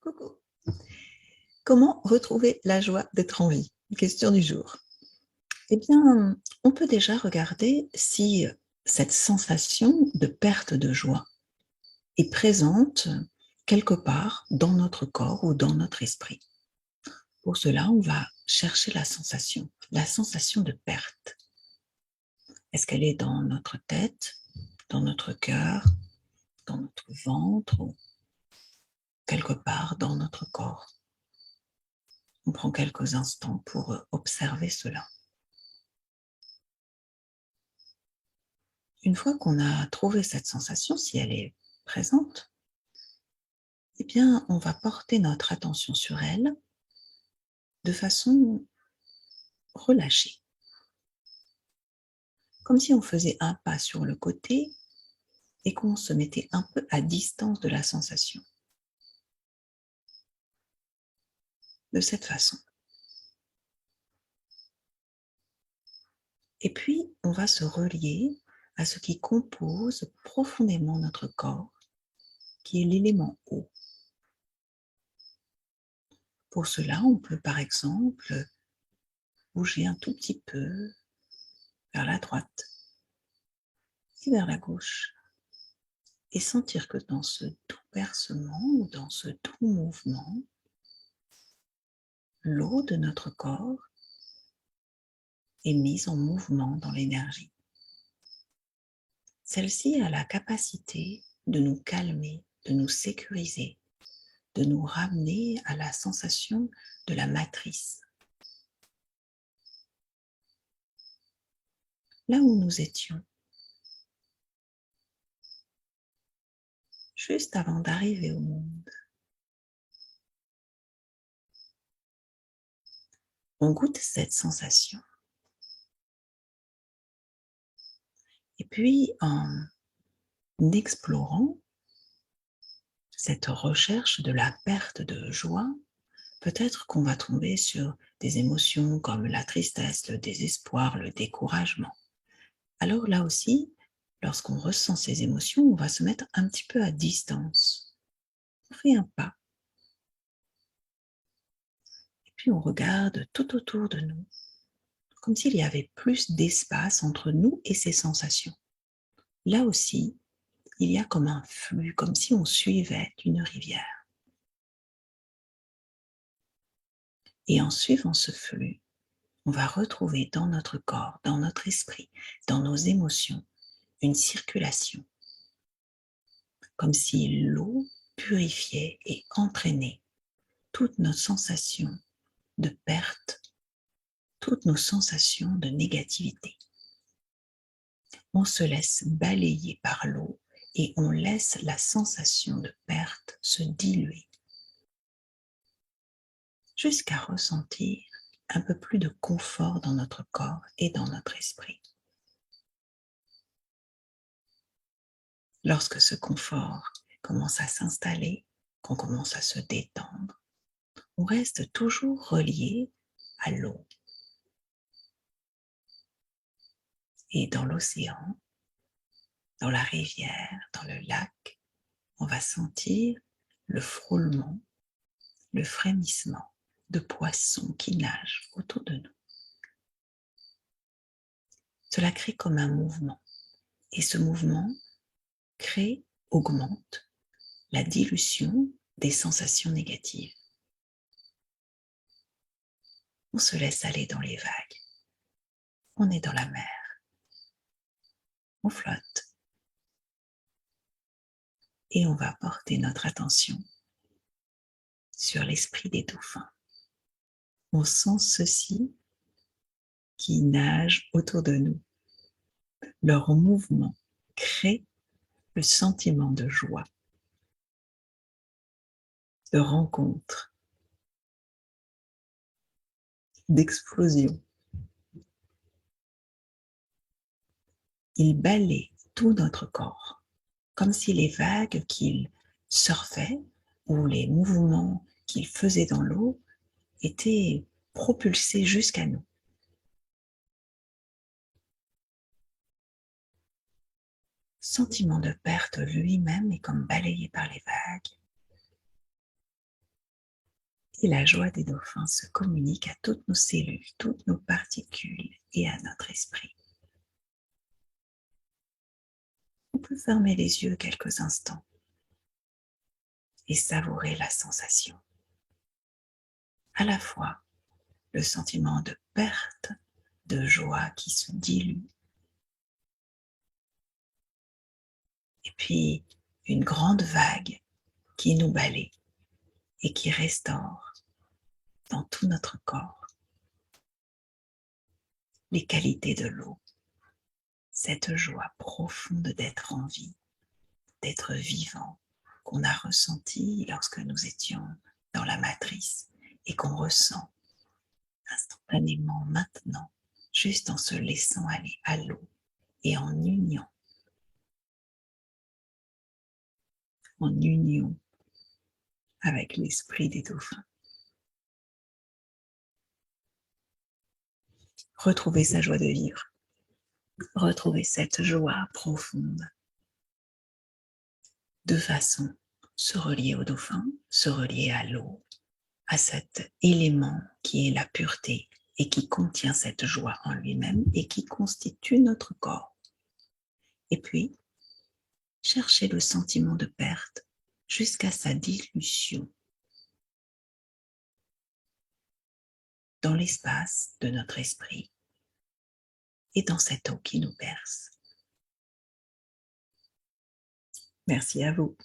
Coucou. Comment retrouver la joie d'être en vie? Question du jour. Eh bien, on peut déjà regarder si cette sensation de perte de joie est présente quelque part dans notre corps ou dans notre esprit. Pour cela, on va chercher la sensation de perte. Est-ce qu'elle est dans notre tête, dans notre cœur, dans notre ventre ou quelque part dans notre corps? On prend quelques instants pour observer cela. Une fois qu'on a trouvé cette sensation, si elle est présente, eh bien, on va porter notre attention sur elle de façon relâchée, comme si on faisait un pas sur le côté et qu'on se mettait un peu à distance de la sensation. De cette façon. Et puis, on va se relier à ce qui compose profondément notre corps, qui est l'élément eau. Pour cela, on peut par exemple bouger un tout petit peu vers la droite et vers la gauche et sentir que dans ce doux bercement ou dans ce doux mouvement, l'eau de notre corps est mise en mouvement dans l'énergie. Celle-ci a la capacité de nous calmer, de nous sécuriser, de nous ramener à la sensation de la matrice. Là où nous étions, juste avant d'arriver au monde. On goûte cette sensation. Et puis, en explorant cette recherche de la perte de joie, peut-être qu'on va tomber sur des émotions comme la tristesse, le désespoir, le découragement. Alors là aussi, lorsqu'on ressent ces émotions, on va se mettre un petit peu à distance. On fait un pas. Et puis on regarde tout autour de nous, comme s'il y avait plus d'espace entre nous et ces sensations. Là aussi, il y a comme un flux, comme si on suivait une rivière. Et en suivant ce flux, on va retrouver dans notre corps, dans notre esprit, dans nos émotions, une circulation, comme si l'eau purifiait et entraînait toutes nos sensations de perte, toutes nos sensations de négativité. On se laisse balayer par l'eau et on laisse la sensation de perte se diluer jusqu'à ressentir un peu plus de confort dans notre corps et dans notre esprit. Lorsque ce confort commence à s'installer, qu'on commence à se détendre, on reste toujours relié à l'eau. Et dans l'océan, dans la rivière, dans le lac, on va sentir le frôlement, le frémissement de poissons qui nagent autour de nous. Cela crée comme un mouvement. Et ce mouvement crée, augmente la dilution des sensations négatives. On se laisse aller dans les vagues. On est dans la mer. On flotte. Et on va porter notre attention sur l'esprit des dauphins. On sent ceux-ci qui nagent autour de nous. Leur mouvement crée le sentiment de joie, de rencontre, d'explosion. Ils balaient tout notre corps, comme si les vagues qu'ils surfaient ou les mouvements qu'ils faisaient dans l'eau étaient propulsés jusqu'à nous. Sentiment de perte lui-même est comme balayé par les vagues. Et la joie des dauphins se communique à toutes nos cellules, toutes nos particules et à notre esprit. On peut fermer les yeux quelques instants et savourer la sensation. À la fois le sentiment de perte, de joie qui se dilue, et puis une grande vague qui nous balaie et qui restaure dans tout notre corps les qualités de l'eau, cette joie profonde d'être en vie, d'être vivant, qu'on a ressenti lorsque nous étions dans la matrice et qu'on ressent instantanément maintenant, juste en se laissant aller à l'eau et en union avec l'esprit des dauphins. Retrouver sa joie de vivre, retrouver cette joie profonde, de façon se relier au dauphin, se relier à l'eau, à cet élément qui est la pureté et qui contient cette joie en lui-même et qui constitue notre corps. Et puis, chercher le sentiment de perte jusqu'à sa dilution dans l'espace de notre esprit et dans cette eau qui nous berce. Merci à vous.